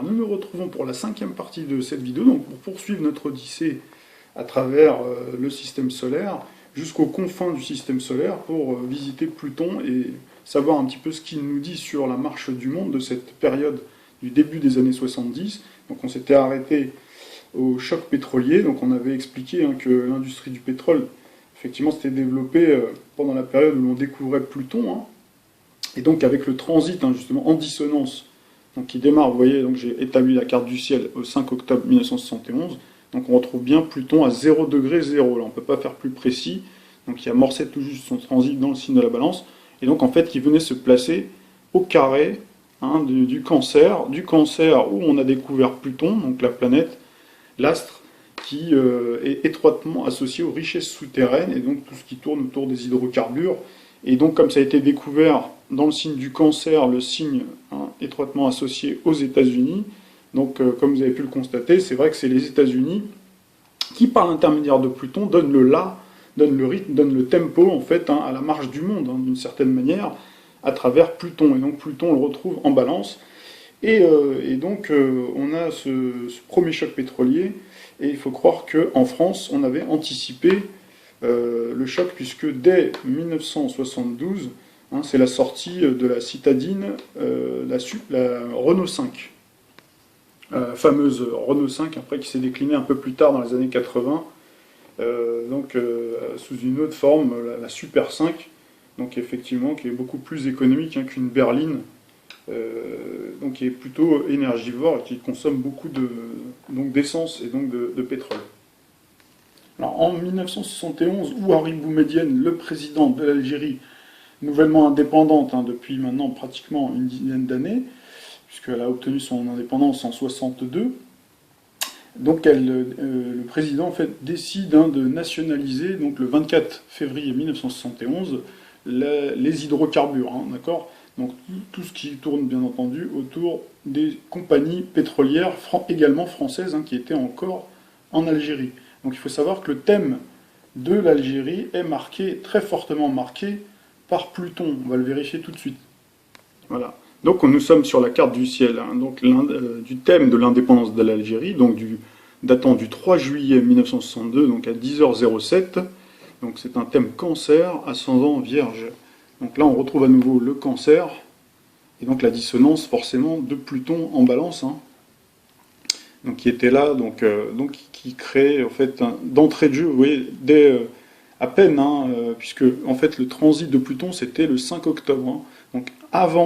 Nous nous retrouvons pour la 5e partie de cette vidéo, donc pour poursuivre notre odyssée à travers le système solaire, jusqu'aux confins du système solaire, pour visiter Pluton et savoir un petit peu ce qu'il nous dit sur la marche du monde de cette période du début des années 70. Donc on s'était arrêté au choc pétrolier, donc on avait expliqué que l'industrie du pétrole, effectivement, s'était développée pendant la période où l'on découvrait Pluton, et donc avec le transit justement en dissonance, donc qui démarre, vous voyez, donc j'ai établi la carte du ciel au 5 octobre 1971, donc on retrouve bien Pluton à 0 degré 0, là on ne peut pas faire plus précis, donc il amorçait tout juste son transit dans le signe de la balance, et donc en fait il venait se placer au carré du cancer où on a découvert Pluton, donc la planète, l'astre, qui est étroitement associé aux richesses souterraines, et donc tout ce qui tourne autour des hydrocarbures. Et donc, comme ça a été découvert dans le signe du cancer, le signe étroitement associé aux États-Unis, donc comme vous avez pu le constater, c'est vrai que c'est les États-Unis qui, par l'intermédiaire de Pluton, donnent le la, donnent le rythme, donnent le tempo, en fait, à la marche du monde, d'une certaine manière, à travers Pluton. Et donc, Pluton, on le retrouve en balance. Et donc, on a ce premier choc pétrolier, et il faut croire qu'en France, on avait anticipé le choc, puisque dès 1972, c'est la sortie de la citadine, la Renault 5, fameuse Renault 5, après qui s'est déclinée un peu plus tard dans les années 80, sous une autre forme, la Super 5, donc effectivement qui est beaucoup plus économique qu'une berline, donc qui est plutôt énergivore et qui consomme beaucoup d'essence et donc de pétrole. Alors, en 1971, Ouari Boumedienne, le président de l'Algérie, nouvellement indépendante depuis maintenant pratiquement une dizaine d'années, puisqu'elle a obtenu son indépendance en 62, donc le président en fait, décide de nationaliser, donc le 24 février 1971, les hydrocarbures, d'accord. Donc tout ce qui tourne bien entendu autour des compagnies pétrolières également françaises qui étaient encore en Algérie. Donc il faut savoir que le thème de l'Algérie est marqué, très fortement marqué, par Pluton. On va le vérifier tout de suite. Voilà. Donc nous sommes sur la carte du ciel, du thème de l'indépendance de l'Algérie, donc datant du 3 juillet 1962, donc à 10h07. Donc c'est un thème cancer, ascendant vierge. Donc là on retrouve à nouveau le cancer, et donc la dissonance forcément de Pluton en balance, donc qui était là, donc qui crée en fait d'entrée de jeu, vous voyez, dès à peine, puisque en fait le transit de Pluton c'était le 5 octobre. Donc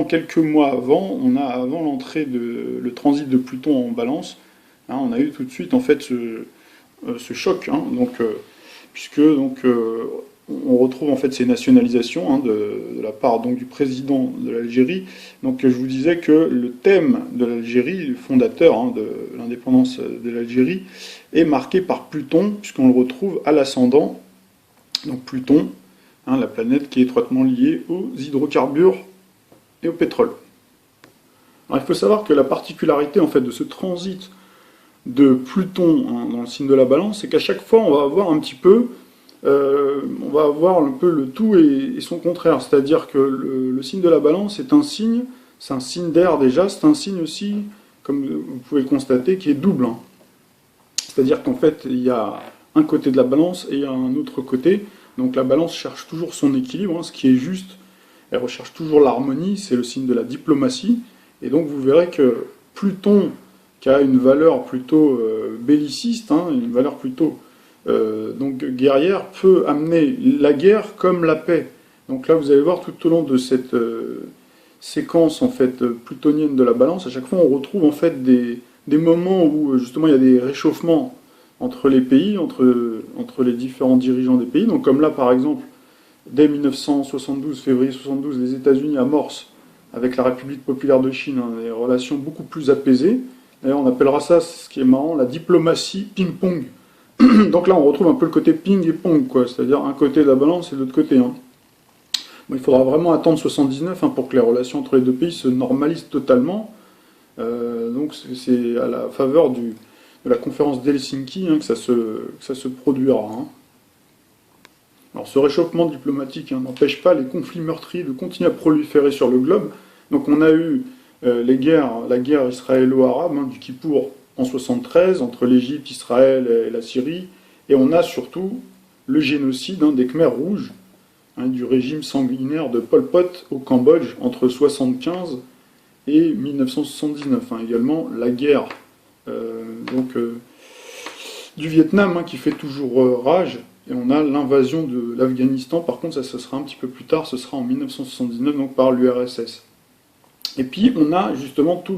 quelques mois avant, avant l'entrée le transit de Pluton en Balance, on a eu tout de suite en fait ce choc, puisque on retrouve en fait ces nationalisations de la part donc du président de l'Algérie. Donc je vous disais que le thème de l'Algérie, le fondateur de l'indépendance de l'Algérie, est marqué par Pluton, puisqu'on le retrouve à l'ascendant. Donc Pluton, la planète qui est étroitement liée aux hydrocarbures et au pétrole. Alors il faut savoir que la particularité en fait de ce transit de Pluton dans le signe de la Balance, c'est qu'à chaque fois on va avoir un petit peu le tout et son contraire. C'est-à-dire que le signe de la Balance est un signe, c'est un signe d'air déjà, c'est un signe aussi, comme vous pouvez le constater, qui est double. C'est-à-dire qu'en fait, il y a un côté de la Balance et il y a un autre côté. Donc la Balance cherche toujours son équilibre, ce qui est juste. Elle recherche toujours l'harmonie, c'est le signe de la diplomatie. Et donc vous verrez que Pluton, qui a une valeur plutôt belliciste, une valeur plutôt guerrière, peut amener la guerre comme la paix. Donc là, vous allez voir tout au long de cette séquence en fait plutonienne de la Balance, à chaque fois on retrouve en fait des moments où justement il y a des réchauffements entre les pays, entre les différents dirigeants des pays. Donc comme là par exemple, dès 1972, février 72, les États-Unis amorcent avec la République populaire de Chine des relations beaucoup plus apaisées. D'ailleurs on appellera ça, ce qui est marrant, la diplomatie ping-pong. Donc là, on retrouve un peu le côté ping et pong, c'est-à-dire un côté de la balance et l'autre côté. Bon, il faudra vraiment attendre 79 pour que les relations entre les deux pays se normalisent totalement. Donc c'est à la faveur de la conférence d'Helsinki que ça se produira. Alors ce réchauffement diplomatique n'empêche pas les conflits meurtriers de continuer à proliférer sur le globe. Donc on a eu la guerre israélo-arabe du Kippour en 73 entre l'Égypte, Israël et la Syrie, et on a surtout le génocide des Khmers rouges, du régime sanguinaire de Pol Pot au Cambodge entre 1975 et 1979. Également la guerre du Vietnam qui fait toujours rage, et on a l'invasion de l'Afghanistan. Par contre, ça ce sera un petit peu plus tard, ce sera en 1979 donc par l'URSS. Et puis on a justement tout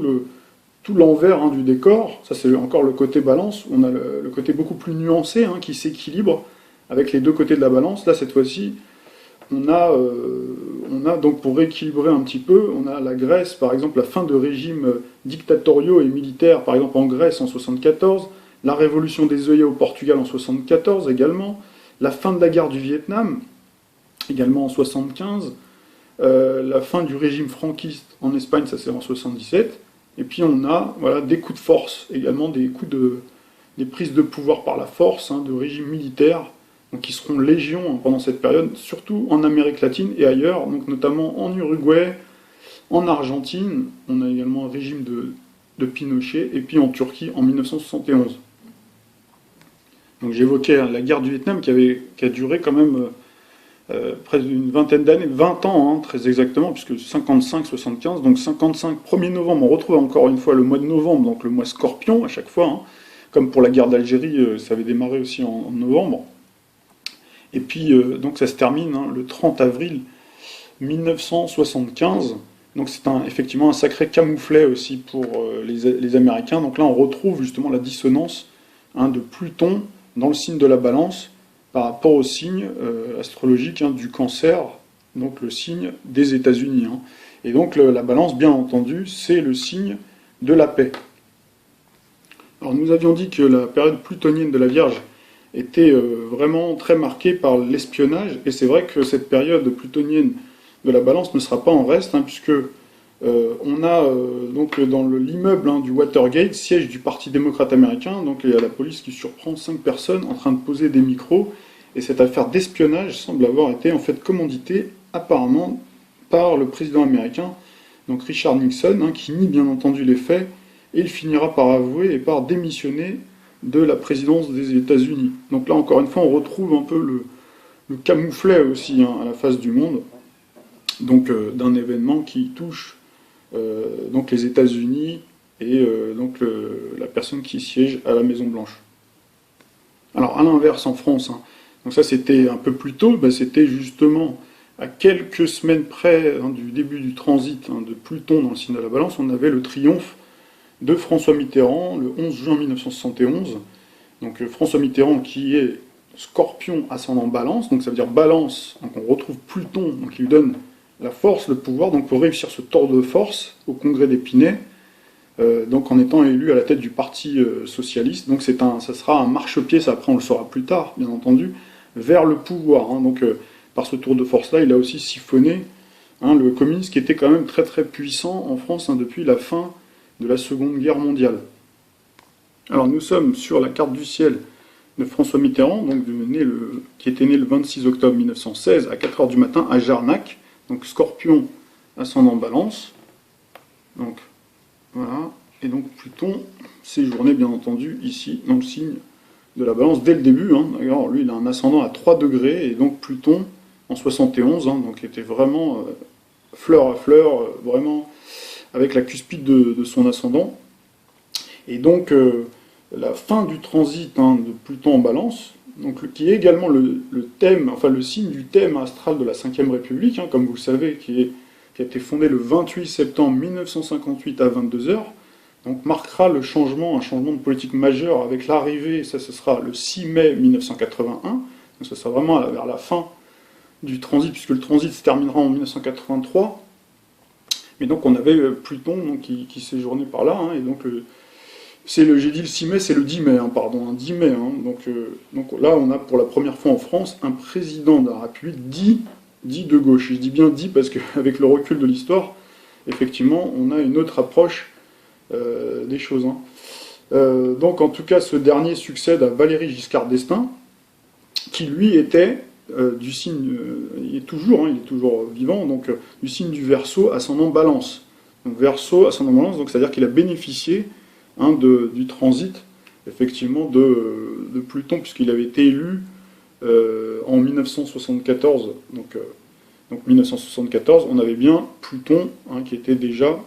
l'envers du décor. Ça c'est encore le côté balance. On a le côté beaucoup plus nuancé qui s'équilibre avec les deux côtés de la balance. Là cette fois-ci, on a donc, pour rééquilibrer un petit peu, on a la Grèce, par exemple, la fin de régimes dictatoriaux et militaires, par exemple en Grèce en 1974, la révolution des œillets au Portugal en 1974 également, la fin de la guerre du Vietnam également en 1975, la fin du régime franquiste en Espagne, ça c'est en 1977, et puis on a des coups de force également, des prises de pouvoir par la force de régimes militaires, donc qui seront légion pendant cette période, surtout en Amérique latine et ailleurs, donc notamment en Uruguay, en Argentine, on a également un régime de Pinochet, et puis en Turquie en 1971. Donc j'évoquais la guerre du Vietnam qui a duré quand même près d'une vingtaine d'années, 20 ans très exactement, puisque 55-75, donc 55, 1er novembre, on retrouve encore une fois le mois de novembre, donc le mois Scorpion à chaque fois, comme pour la guerre d'Algérie, ça avait démarré aussi en novembre. Et puis, donc ça se termine le 30 avril 1975. Donc c'est effectivement un sacré camouflet aussi pour les Américains. Donc là, on retrouve justement la dissonance de Pluton dans le signe de la Balance par rapport au signe astrologique du Cancer, donc le signe des États-Unis. Et donc la Balance, bien entendu, c'est le signe de la paix. Alors nous avions dit que la période plutonienne de la Vierge était vraiment très marquée par l'espionnage, et c'est vrai que cette période plutonienne de la Balance ne sera pas en reste, puisque on a donc dans l'immeuble du Watergate, siège du Parti démocrate américain, donc il y a la police qui surprend 5 personnes en train de poser des micros, et cette affaire d'espionnage semble avoir été en fait commanditée apparemment par le président américain, donc Richard Nixon, qui nie bien entendu les faits, et il finira par avouer et par démissionner de la présidence des États-Unis. Donc là, encore une fois, on retrouve un peu le camouflet aussi à la face du monde, donc d'un événement qui touche donc les États-Unis et donc la personne qui siège à la Maison-Blanche. Alors à l'inverse, en France, donc ça c'était un peu plus tôt, c'était justement à quelques semaines près du début du transit de Pluton dans le signe de la Balance, on avait le triomphe de François Mitterrand, le 11 juin 1971. Donc François Mitterrand qui est Scorpion ascendant Balance, donc ça veut dire Balance, donc on retrouve Pluton, donc il lui donne la force, le pouvoir, donc pour réussir ce tour de force au congrès d'Épinay, donc en étant élu à la tête du Parti socialiste, donc ça sera un marchepied, ça après on le saura plus tard, bien entendu, vers le pouvoir. Donc par ce tour de force-là, il a aussi siphonné le communisme qui était quand même très très puissant en France depuis la fin de la Seconde Guerre mondiale. Alors nous sommes sur la carte du ciel de François Mitterrand, donc qui était né le 26 octobre 1916 à 4h du matin à Jarnac, donc Scorpion ascendant Balance. Donc voilà, et donc Pluton séjournait bien entendu ici dans le signe de la Balance dès le début. D'ailleurs, lui il a un ascendant à 3 degrés, et donc Pluton en 71, donc il était vraiment fleur à fleur, vraiment avec la cuspide de son ascendant. Et donc la fin du transit de Pluton en Balance, donc, qui est également le thème, enfin le signe du thème astral de la 5ème République, comme vous le savez, qui a été fondé le 28 septembre 1958 à 22h, donc marquera un changement de politique majeur avec l'arrivée, ça ce sera le 6 mai 1981, donc ça sera vraiment vers la fin du transit, puisque le transit se terminera en 1983. Mais donc on avait Pluton qui séjournait par là, et donc j'ai dit le 6 mai, c'est le 10 mai, 10 mai. Donc là, on a pour la première fois en France un président de la République dit de gauche. Je dis bien dit parce qu'avec le recul de l'histoire, effectivement, on a une autre approche des choses. Donc en tout cas, ce dernier succède à Valéry Giscard d'Estaing, qui lui était du signe, il est toujours vivant, donc du signe du Verseau ascendant Balance. Donc Verseau, ascendant Balance, donc c'est-à-dire qu'il a bénéficié du transit, effectivement, de Pluton, puisqu'il avait été élu en 1974. Donc 1974, on avait bien Pluton qui était déjà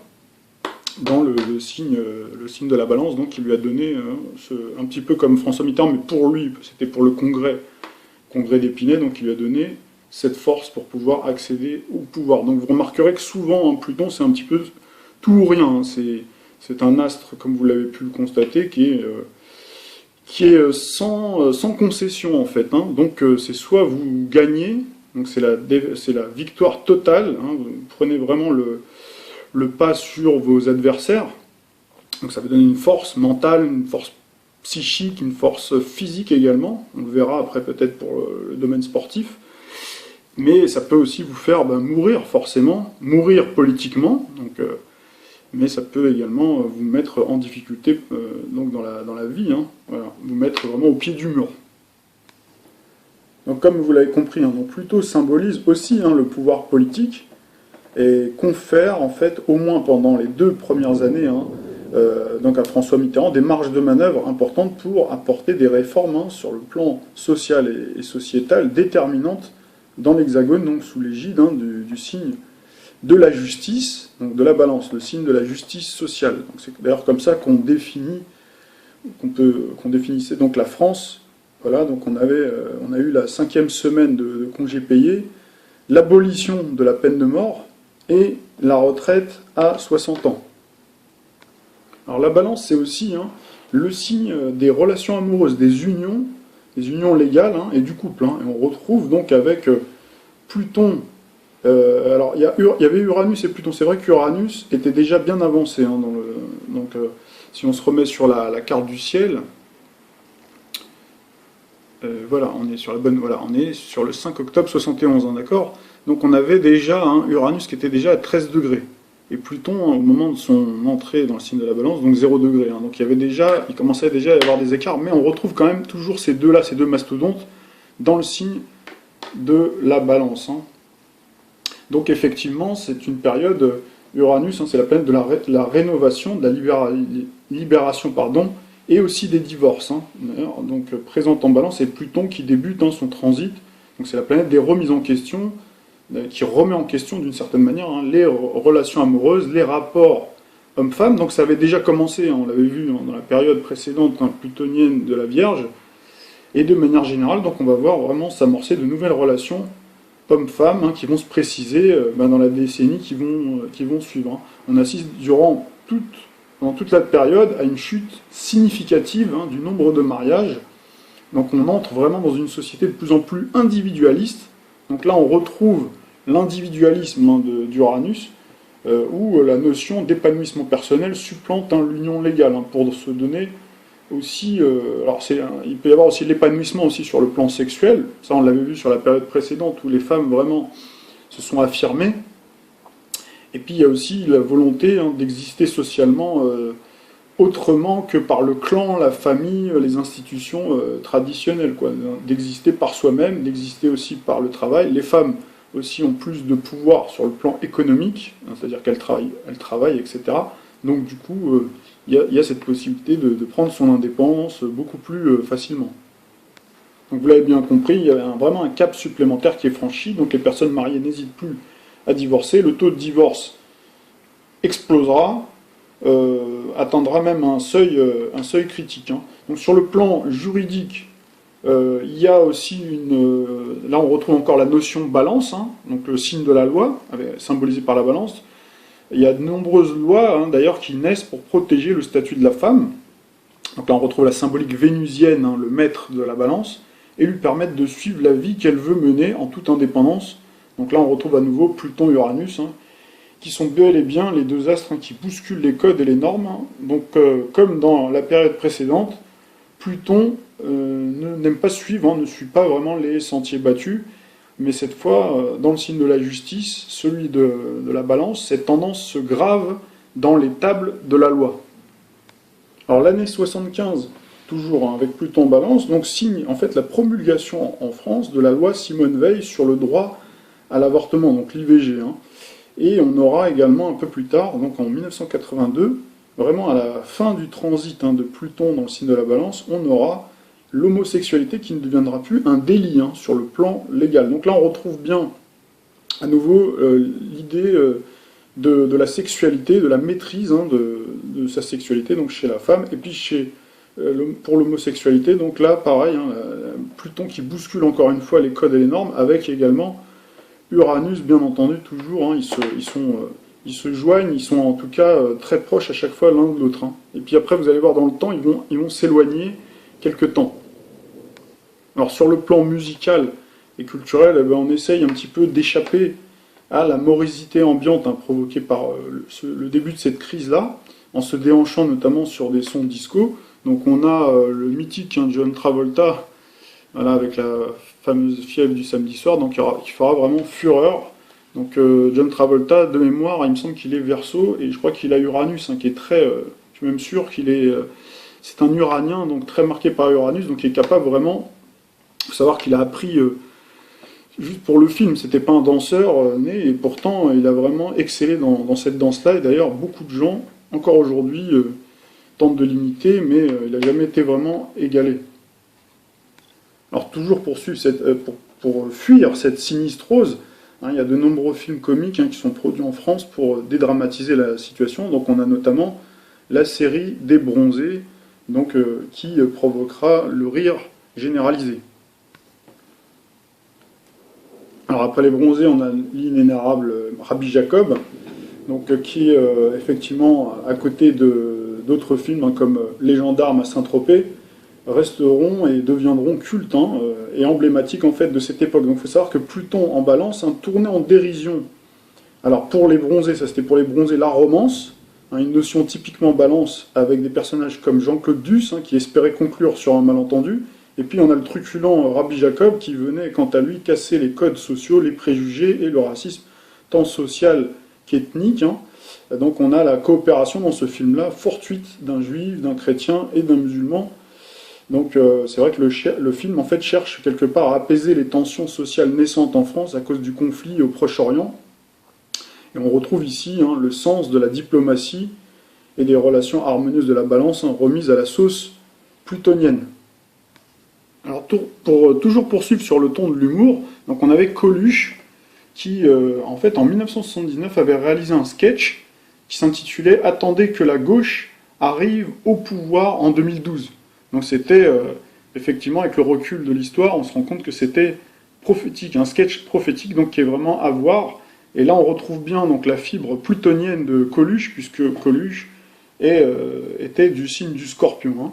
dans le signe de la Balance, donc il lui a donné, un petit peu comme François Mitterrand, mais pour lui, c'était pour le congrès d'Épinay, donc il lui a donné cette force pour pouvoir accéder au pouvoir. Donc vous remarquerez que souvent, Pluton, c'est un petit peu tout ou rien. C'est un astre, comme vous l'avez pu le constater, qui est sans concession, en fait. Donc c'est soit vous gagnez, donc c'est la victoire totale, vous prenez vraiment le pas sur vos adversaires, donc ça vous donne une force mentale, une force psychique, une force physique également, on le verra après peut-être pour le domaine sportif, mais ça peut aussi vous faire mourir forcément, mourir politiquement, mais ça peut également vous mettre en difficulté donc dans la vie, voilà, vous mettre vraiment au pied du mur. Donc comme vous l'avez compris, donc Pluton symbolise aussi le pouvoir politique, et confère en fait, au moins pendant les 2 premières années, donc à François Mitterrand, des marges de manœuvre importantes pour apporter des réformes sur le plan social et sociétal déterminantes dans l'Hexagone, donc sous l'égide du signe de la justice, donc de la Balance, le signe de la justice sociale. Donc c'est d'ailleurs comme ça qu'on définissait donc la France. Voilà, donc on a eu la 5e semaine de congés payés, l'abolition de la peine de mort et la retraite à 60 ans. Alors la Balance, c'est aussi le signe des relations amoureuses, des unions légales et du couple. Et on retrouve donc avec Pluton. Alors il y avait Uranus et Pluton. C'est vrai qu'Uranus était déjà bien avancé si on se remet sur la carte du ciel. Voilà, on est sur la bonne. Voilà, on est sur le 5 octobre 71, d'accord. Donc on avait déjà Uranus qui était déjà à 13 degrés. Et Pluton, au moment de son entrée dans le signe de la Balance, donc 0 degré. Donc il commençait déjà à y avoir des écarts, mais on retrouve quand même toujours ces deux mastodontes, dans le signe de la Balance. Donc effectivement, c'est une période, Uranus, c'est la planète de la rénovation, de la libération, et aussi des divorces. Donc présente en Balance, c'est Pluton qui débute son transit. Donc c'est la planète des remises en question, qui remet en question d'une certaine manière les relations amoureuses, les rapports hommes-femmes. Donc ça avait déjà commencé, on l'avait vu dans la période précédente plutonienne de la Vierge, et de manière générale, donc on va voir vraiment s'amorcer de nouvelles relations hommes-femmes qui vont se préciser dans la décennie qui vont suivre. On assiste durant toute la période à une chute significative du nombre de mariages. Donc on entre vraiment dans une société de plus en plus individualiste. Donc là on retrouve l'individualisme d'Uranus, où la notion d'épanouissement personnel supplante l'union légale, pour se donner aussi... il peut y avoir aussi l'épanouissement aussi sur le plan sexuel, ça on l'avait vu sur la période précédente, où les femmes vraiment se sont affirmées, et puis il y a aussi la volonté d'exister socialement autrement que par le clan, la famille, les institutions traditionnelles, d'exister par soi-même, d'exister aussi par le travail. Les femmes aussi ont plus de pouvoir sur le plan économique, c'est-à-dire qu'elles travaillent, etc. Donc du coup, il y a cette possibilité de prendre son indépendance beaucoup plus facilement. Donc vous l'avez bien compris, il y a vraiment un cap supplémentaire qui est franchi, donc les personnes mariées n'hésitent plus à divorcer, le taux de divorce explosera, atteindra même un seuil critique. Donc sur le plan juridique, il y a aussi là on retrouve encore la notion balance, donc le signe de la loi, symbolisé par la balance. Il y a de nombreuses lois d'ailleurs qui naissent pour protéger le statut de la femme. Donc là on retrouve la symbolique vénusienne, le maître de la balance, et lui permettre de suivre la vie qu'elle veut mener en toute indépendance. Donc là on retrouve à nouveau Pluton-Uranus, qui sont bel et bien les deux astres qui bousculent les codes et les normes. Donc comme dans la période précédente, Pluton n'aime pas suivre, ne suit pas vraiment les sentiers battus, mais cette fois, dans le signe de la justice, celui de la Balance, cette tendance se grave dans les tables de la loi. Alors l'année 75, toujours avec Pluton en Balance, donc signe en fait la promulgation en France de la loi Simone Veil sur le droit à l'avortement, donc l'IVG. Et on aura également un peu plus tard, donc en 1982, vraiment à la fin du transit de Pluton dans le signe de la Balance, on aura l'homosexualité qui ne deviendra plus un délit sur le plan légal. Donc là on retrouve bien à nouveau l'idée de la sexualité, de la maîtrise de sa sexualité donc chez la femme, et puis pour l'homosexualité, donc là pareil, Pluton qui bouscule encore une fois les codes et les normes, avec également Uranus bien entendu toujours, ils se joignent, ils sont en tout cas très proches à chaque fois l'un de l'autre. Et puis après vous allez voir dans le temps, ils vont s'éloigner quelque temps. Alors sur le plan musical et culturel, on essaye un petit peu d'échapper à la morosité ambiante provoquée par le début de cette crise-là, en se déhanchant notamment sur des sons disco. Donc on a le mythique John Travolta, voilà, avec la fameuse fièvre du samedi soir, donc qui fera vraiment fureur. Donc John Travolta, de mémoire, il me semble qu'il est Verseau, et je crois qu'il a Uranus, qui est très... je suis même sûr qu'il est... c'est un Uranien, donc très marqué par Uranus, donc il est capable vraiment... Il faut savoir qu'il a appris... juste pour le film, c'était pas un danseur né, et pourtant il a vraiment excellé dans cette danse-là, et d'ailleurs beaucoup de gens, encore aujourd'hui, tentent de l'imiter, mais il n'a jamais été vraiment égalé. Alors toujours pour fuir cette sinistrose, il y a de nombreux films comiques qui sont produits en France pour dédramatiser la situation, donc on a notamment la série des Bronzés, donc, qui provoquera le rire généralisé. Alors après les Bronzés, on a l'inénarrable Rabbi Jacob, donc, qui effectivement, à côté d'autres films comme Les Gendarmes à Saint-Tropez, resteront et deviendront cultes et emblématiques en fait de cette époque. Donc il faut savoir que Pluton en Balance tournait en dérision. Alors pour les Bronzés, ça c'était pour les Bronzés, la romance, une notion typiquement Balance avec des personnages comme Jean-Claude Duss qui espérait conclure sur un malentendu. Et puis on a le truculent Rabbi Jacob qui venait quant à lui casser les codes sociaux, les préjugés et le racisme, tant social qu'ethnique. Donc on a la coopération dans ce film-là, fortuite d'un juif, d'un chrétien et d'un musulman. Donc c'est vrai que le film en fait cherche quelque part à apaiser les tensions sociales naissantes en France à cause du conflit au Proche-Orient. Et on retrouve ici le sens de la diplomatie et des relations harmonieuses de la Balance remises à la sauce plutonienne. Alors pour toujours poursuivre sur le ton de l'humour, donc on avait Coluche qui en fait en 1979 avait réalisé un sketch qui s'intitulait « Attendez que la gauche arrive au pouvoir en 2012 ». Donc c'était, effectivement, avec le recul de l'histoire, on se rend compte que c'était prophétique, un sketch prophétique, donc qui est vraiment à voir. Et là, on retrouve bien donc, la fibre plutonienne de Coluche, puisque Coluche était du signe du Scorpion.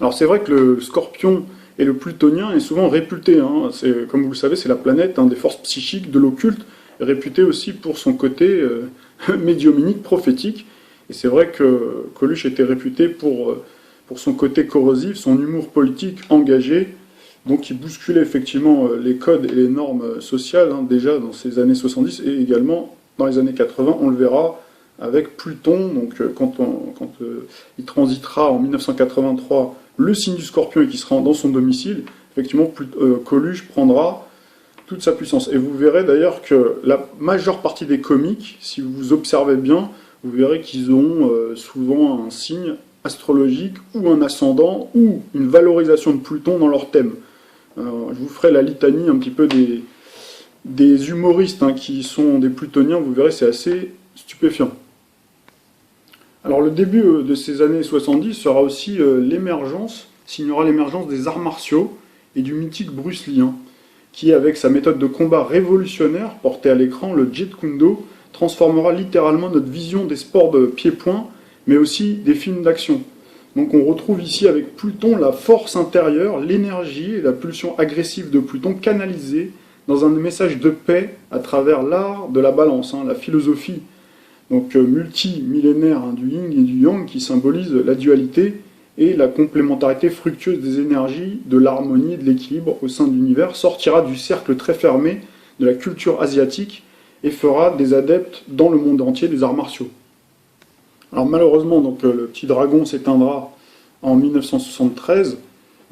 Alors c'est vrai que le Scorpion et le plutonien est souvent réputé. Comme vous le savez, c'est la planète des forces psychiques, de l'occulte, réputée aussi pour son côté médiumnique, prophétique. Et c'est vrai que Coluche était réputé pour son côté corrosif, son humour politique engagé, donc qui bousculait effectivement les codes et les normes sociales, déjà dans ces années 70, et également dans les années 80, on le verra avec Pluton, donc quand il transitera en 1983 le signe du Scorpion et qui sera dans son domicile, effectivement Coluche prendra toute sa puissance. Et vous verrez d'ailleurs que la majeure partie des comiques, si vous observez bien, vous verrez qu'ils ont souvent un signe astrologique ou un ascendant ou une valorisation de Pluton dans leur thème. Je vous ferai la litanie un petit peu des humoristes qui sont des plutoniens, vous verrez c'est assez stupéfiant. Alors le début de ces années 70 sera aussi signera l'émergence des arts martiaux et du mythique Bruce Lee, qui avec sa méthode de combat révolutionnaire portée à l'écran, le Jeet Kune Do, transformera littéralement notre vision des sports de pied-point, mais aussi des films d'action. Donc on retrouve ici avec Pluton la force intérieure, l'énergie et la pulsion agressive de Pluton canalisée dans un message de paix à travers l'art de la balance, la philosophie donc multimillénaire du yin et du yang qui symbolise la dualité et la complémentarité fructueuse des énergies, de l'harmonie et de l'équilibre au sein de l'univers, sortira du cercle très fermé de la culture asiatique et fera des adeptes dans le monde entier des arts martiaux. Alors malheureusement, donc, le petit dragon s'éteindra en 1973,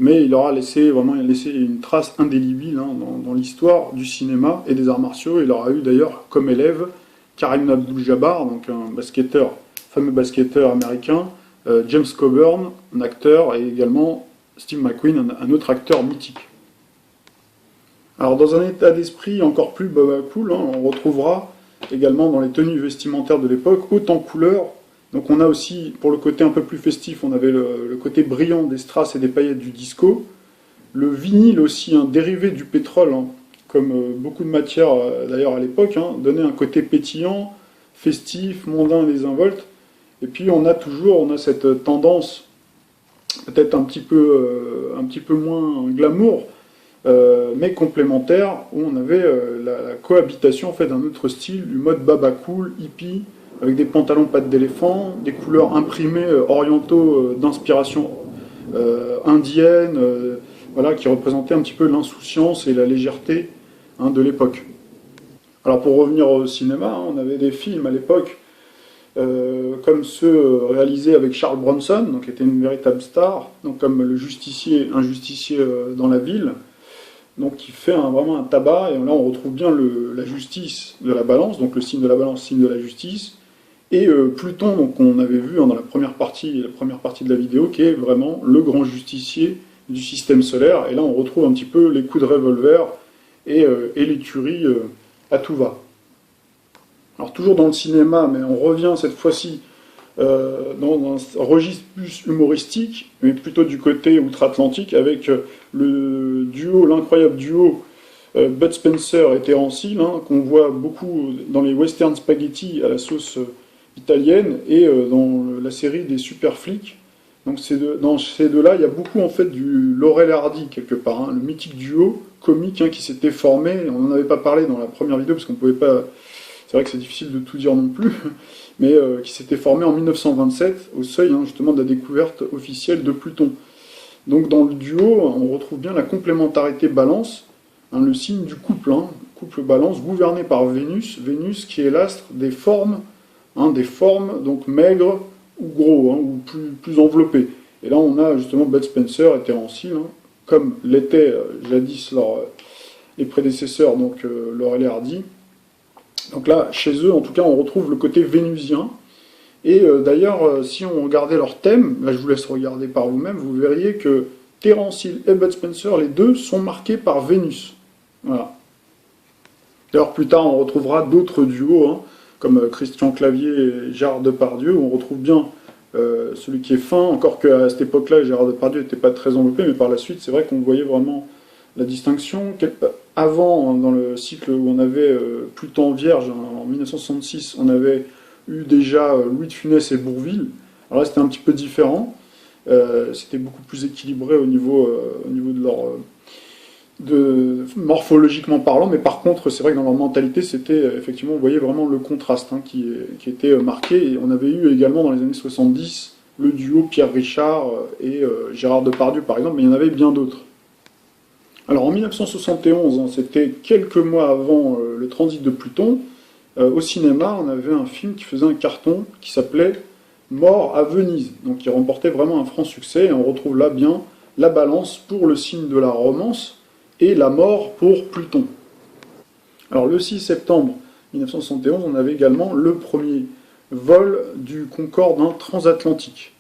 mais il aura laissé une trace indélébile hein, dans l'histoire du cinéma et des arts martiaux. Il aura eu d'ailleurs comme élève Kareem Abdul-Jabbar, donc un basketteur, fameux basketteur américain, James Coburn, un acteur, et également Steve McQueen, un autre acteur mythique. Alors dans un état d'esprit encore plus cool, hein, on retrouvera également dans les tenues vestimentaires de l'époque autant couleurs. Donc on a aussi, pour le côté un peu plus festif, on avait le côté brillant des strass et des paillettes du disco. Le vinyle aussi, un dérivé du pétrole, hein, comme beaucoup de matières d'ailleurs à l'époque, hein, donnait un côté pétillant, festif, mondain, désinvolte. Et puis on a cette tendance, peut-être un petit peu moins glamour, mais complémentaire, où on avait la cohabitation en fait, d'un autre style, du mode baba cool, hippie, avec des pantalons pattes d'éléphant, des couleurs imprimées orientaux d'inspiration indienne, voilà, qui représentaient un petit peu l'insouciance et la légèreté hein, de l'époque. Alors pour revenir au cinéma, hein, on avait des films à l'époque comme ceux réalisés avec Charles Bronson, donc qui était une véritable star, donc comme un justicier dans la ville, donc qui fait vraiment un tabac, et là on retrouve bien la justice de la balance, donc le signe de la balance, signe de la justice, et Pluton, donc on avait vu hein, dans la première partie de la vidéo, qui est vraiment le grand justicier du système solaire, et là on retrouve un petit peu les coups de revolver et les tueries à tout va. Alors toujours dans le cinéma, mais on revient cette fois-ci dans un registre plus humoristique, mais plutôt du côté outre-Atlantique, avec l'incroyable duo Bud Spencer et Terence Hill, hein, qu'on voit beaucoup dans les western spaghetti à la sauce italienne et dans la série des super flics. Donc dans ces deux-là, il y a beaucoup en fait du Laurel et Hardy quelque part, hein, le mythique duo comique hein, qui s'était formé. On n'en avait pas parlé dans la première vidéo parce qu'on pouvait pas. C'est vrai que c'est difficile de tout dire non plus, mais qui s'était formé en 1927 au seuil hein, justement de la découverte officielle de Pluton. Donc dans le duo, on retrouve bien la complémentarité balance, hein, le signe du couple, hein, couple balance gouverné par Vénus, Vénus qui est l'astre des formes donc maigres ou gros, hein, ou plus enveloppés. Et là on a justement Bud Spencer et Terence Hill, hein, comme l'étaient jadis les prédécesseurs, donc Laurel et Hardy. Donc là, chez eux, en tout cas, on retrouve le côté vénusien. Et d'ailleurs, si on regardait leur thème, là je vous laisse regarder par vous-même, vous verriez que Terence Hill et Bud Spencer, les deux, sont marqués par Vénus. Voilà. D'ailleurs, plus tard, on retrouvera d'autres duos, hein, comme Christian Clavier et Gérard Depardieu, où on retrouve bien celui qui est fin, encore qu'à cette époque-là, Gérard Depardieu n'était pas très enveloppé, mais par la suite, c'est vrai qu'on voyait vraiment la distinction. Avant, dans le cycle où on avait Pluton Vierge, en 1966, on avait eu déjà Louis de Funès et Bourvil. Alors là, c'était un petit peu différent. C'était beaucoup plus équilibré au niveau de leur... morphologiquement parlant, mais par contre, c'est vrai que dans leur mentalité, c'était effectivement, vous voyez vraiment le contraste hein, qui était marqué. Et on avait eu également dans les années 70 le duo Pierre Richard et Gérard Depardieu, par exemple, mais il y en avait bien d'autres. Alors en 1971, hein, c'était quelques mois avant le transit de Pluton, au cinéma, on avait un film qui faisait un carton qui s'appelait Mort à Venise, donc qui remportait vraiment un franc succès, et on retrouve là bien la balance pour le signe de la romance et la mort pour Pluton. Alors le 6 septembre 1971, on avait également le premier vol du Concorde hein, transatlantique.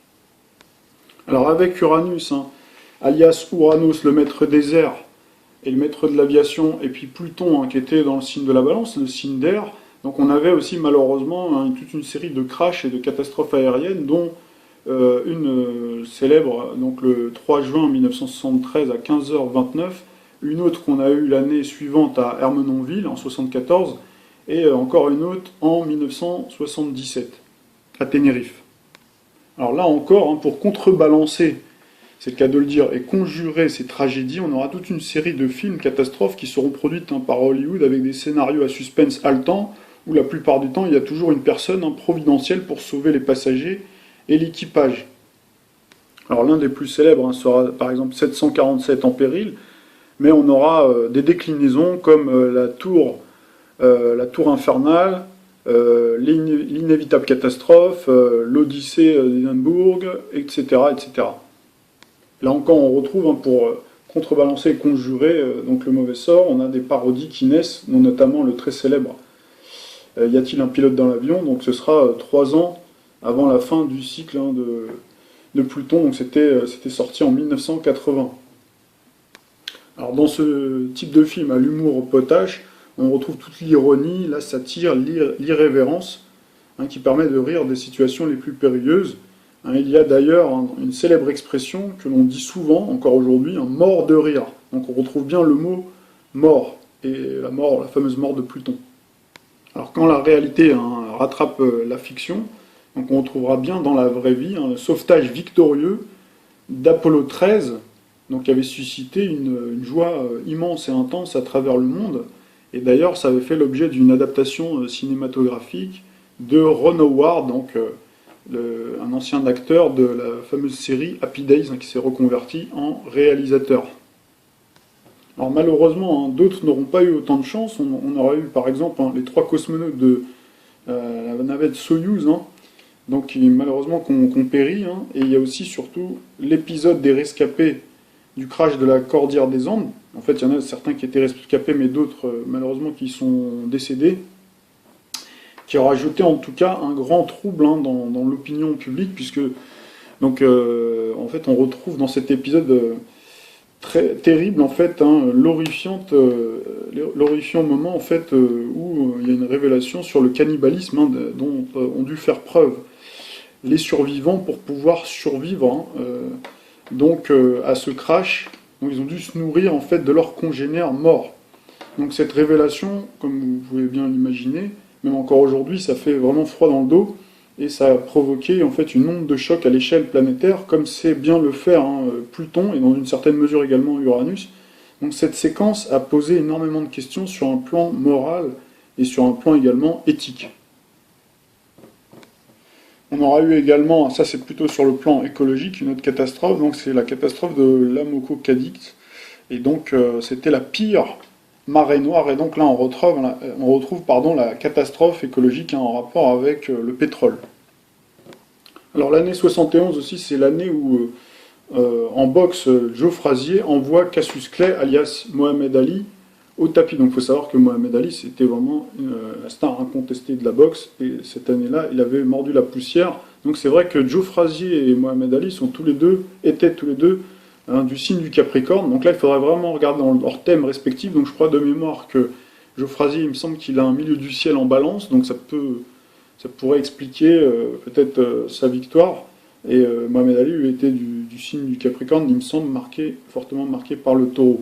Alors avec Uranus, hein, alias Uranus, le maître des airs, et le maître de l'aviation, et puis Pluton, hein, qui était dans le signe de la balance, le signe d'air. Donc on avait aussi malheureusement hein, toute une série de crashs et de catastrophes aériennes, dont une célèbre donc le 3 juin 1973 à 15h29, une autre qu'on a eue l'année suivante à Ermenonville en 1974, et encore une autre en 1977 à Tenerife. Alors là encore, hein, pour contrebalancer, c'est le cas de le dire, et conjurer ces tragédies, on aura toute une série de films catastrophes qui seront produites hein, par Hollywood avec des scénarios à suspense haletant, où la plupart du temps il y a toujours une personne hein, providentielle pour sauver les passagers et l'équipage. Alors l'un des plus célèbres hein, sera par exemple 747 en péril, mais on aura des déclinaisons comme la tour infernale, l'inévitable catastrophe, l'Odyssée d'Édimbourg, etc., etc. Là encore, on retrouve, hein, pour contrebalancer et conjurer donc le mauvais sort, on a des parodies qui naissent, dont notamment le très célèbre Y a-t-il un pilote dans l'avion? Donc ce sera 3 ans avant la fin du cycle, hein, de Pluton, donc c'était sorti en 1980. Alors dans ce type de film à l'humour potache, on retrouve toute l'ironie, la satire, l'irrévérence, hein, qui permet de rire des situations les plus périlleuses. Hein, il y a d'ailleurs, hein, une célèbre expression que l'on dit souvent, encore aujourd'hui, un mort de rire. Donc on retrouve bien le mot mort, et la mort, la fameuse mort de Pluton. Alors quand la réalité, hein, rattrape la fiction, donc on retrouvera bien dans la vraie vie, hein, le sauvetage victorieux d'Apollo 13, donc qui avait suscité une joie immense et intense à travers le monde. Et d'ailleurs, ça avait fait l'objet d'une adaptation cinématographique de Ron Howard, donc un ancien acteur de la fameuse série Happy Days, hein, qui s'est reconverti en réalisateur. Alors malheureusement, hein, d'autres n'auront pas eu autant de chance. On aurait eu par exemple, hein, les 3 cosmonautes de la navette Soyouz, hein, donc qui malheureusement qu'on périt. Hein. Et il y a aussi surtout l'épisode des rescapés du crash de la Cordillère des Andes. En fait, il y en a certains qui étaient rescapés, mais d'autres malheureusement qui sont décédés, qui aura ajouté en tout cas un grand trouble, hein, dans l'opinion publique, puisque donc en fait on retrouve dans cet épisode très terrible en fait, hein, l'horrifiant moment en fait où il y a une révélation sur le cannibalisme, hein, dont ont dû faire preuve les survivants pour pouvoir survivre, hein, donc à ce crash. Donc ils ont dû se nourrir en fait de leurs congénères morts. Donc cette révélation, comme vous pouvez bien l'imaginer, même encore aujourd'hui, ça fait vraiment froid dans le dos, et ça a provoqué en fait une onde de choc à l'échelle planétaire, comme c'est bien le faire, hein, Pluton, et dans une certaine mesure également Uranus. Donc cette séquence a posé énormément de questions sur un plan moral et sur un plan également éthique. On aura eu également, ça c'est plutôt sur le plan écologique, une autre catastrophe, donc c'est la catastrophe de l'Amoco Cadix, et donc c'était la pire marée noire, et donc là on retrouve la catastrophe écologique, hein, en rapport avec le pétrole. Alors l'année 71 aussi, c'est l'année où en boxe, Joe Frazier envoie Cassius Clay, alias Mohamed Ali, au tapis. Donc il faut savoir que Mohamed Ali, c'était vraiment la star incontestée de la boxe, et cette année-là, il avait mordu la poussière. Donc c'est vrai que Joe Frazier et Mohamed Ali étaient tous les deux, hein, du signe du Capricorne. Donc là, il faudrait vraiment regarder dans leur thème respectif. Donc je crois de mémoire que Joe Frazier, il me semble qu'il a un milieu du ciel en balance, donc ça pourrait expliquer peut-être sa victoire. Et Mohamed Ali lui était du signe du Capricorne, il me semble, fortement marqué par le taureau.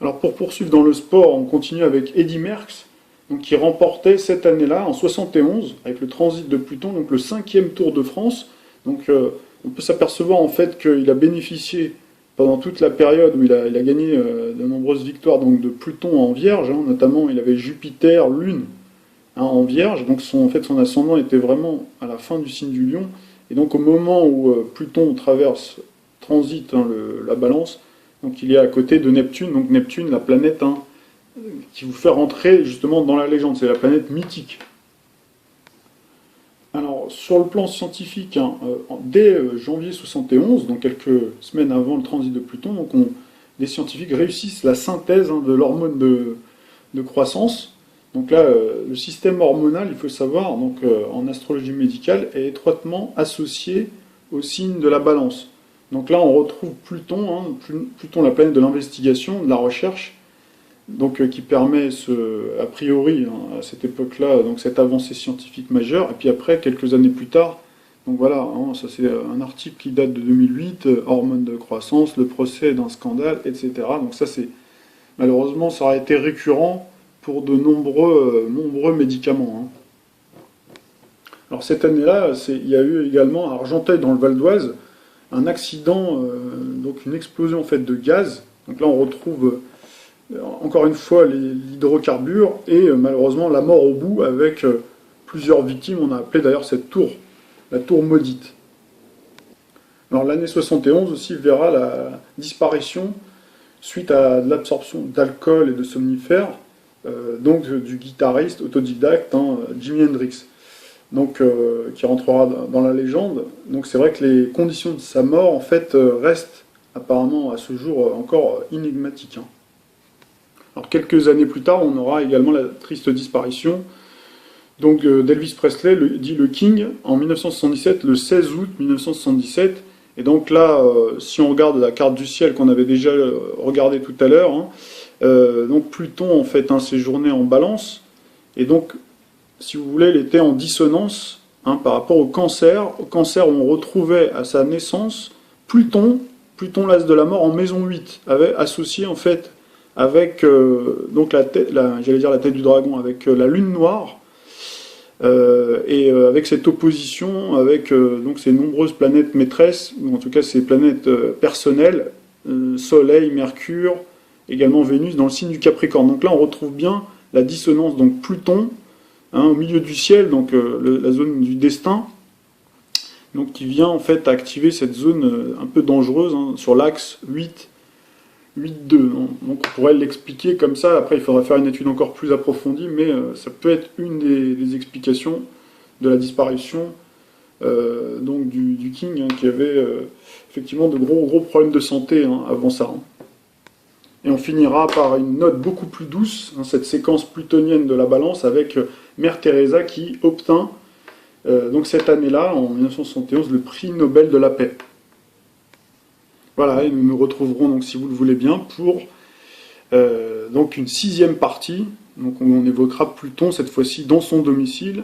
Alors pour poursuivre dans le sport, on continue avec Eddy Merckx, donc qui remportait cette année-là, en 71, avec le transit de Pluton, donc le 5e Tour de France. Donc on peut s'apercevoir en fait qu'il a bénéficié pendant toute la période où il a gagné de nombreuses victoires, donc de Pluton en Vierge, hein, notamment il avait Jupiter, Lune, hein, en Vierge, donc son ascendant était vraiment à la fin du signe du Lion. Et donc au moment où Pluton transite, hein, la Balance, donc il est à côté de Neptune, donc Neptune, la planète, hein, qui vous fait rentrer justement dans la légende, c'est la planète mythique. Alors sur le plan scientifique, hein, dès janvier 71, donc quelques semaines avant le transit de Pluton, donc des scientifiques réussissent la synthèse, hein, de l'hormone de croissance. Donc là, le système hormonal, il faut savoir, donc en astrologie médicale, est étroitement associé au signe de la Balance. Donc là, on retrouve Pluton, hein, Pluton, la planète de l'investigation, de la recherche, donc qui permet, a priori, hein, à cette époque-là, donc cette avancée scientifique majeure. Et puis après, quelques années plus tard, donc voilà, hein, ça c'est un article qui date de 2008, hormones de croissance, le procès d'un scandale, etc. Donc ça c'est, malheureusement, ça aura été récurrent pour de nombreux médicaments, hein. Alors cette année-là, il y a eu également à Argenteuil, dans le Val d'Oise, un accident, donc une explosion en fait de gaz. Donc là on retrouve encore une fois l'hydrocarbure et malheureusement la mort au bout avec plusieurs victimes. On a appelé d'ailleurs cette tour la tour maudite. Alors l'année 71 aussi verra la disparition suite à l'absorption d'alcool et de somnifères, donc du guitariste autodidacte, hein, Jimi Hendrix. donc qui rentrera dans la légende. Donc c'est vrai que les conditions de sa mort en fait restent apparemment à ce jour encore énigmatiques, hein. Alors quelques années plus tard, on aura également la triste disparition donc d'Elvis Presley, dit le King, en 1977, le 16 août 1977. Et donc là, si on regarde la carte du ciel qu'on avait déjà regardée tout à l'heure, hein, donc Pluton en fait un séjournait en Balance, et donc si vous voulez, il était en dissonance, hein, par rapport au Cancer. Au Cancer, on retrouvait à sa naissance Pluton, l'as de la mort en maison 8, avait associé en fait avec donc j'allais dire la tête du dragon, avec la lune noire, et avec cette opposition avec donc ces nombreuses planètes maîtresses, ou en tout cas ces planètes personnelles, Soleil, Mercure, également Vénus dans le signe du Capricorne. Donc là on retrouve bien la dissonance, donc Pluton, hein, au milieu du ciel, donc la zone du destin, donc qui vient en fait activer cette zone un peu dangereuse, hein, sur l'axe 8-2. Donc on pourrait l'expliquer comme ça, après il faudrait faire une étude encore plus approfondie, mais ça peut être une des explications de la disparition donc du King, hein, qui avait effectivement de gros problèmes de santé, hein, avant ça, hein. Et on finira par une note beaucoup plus douce, hein, cette séquence plutonienne de la Balance avec Mère Teresa qui obtint donc cette année-là, en 1971, le prix Nobel de la paix. Voilà, et nous nous retrouverons donc, si vous le voulez bien, pour donc une 6e partie, donc où on évoquera Pluton, cette fois-ci dans son domicile,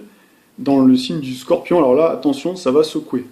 dans le signe du Scorpion. Alors là, attention, ça va secouer.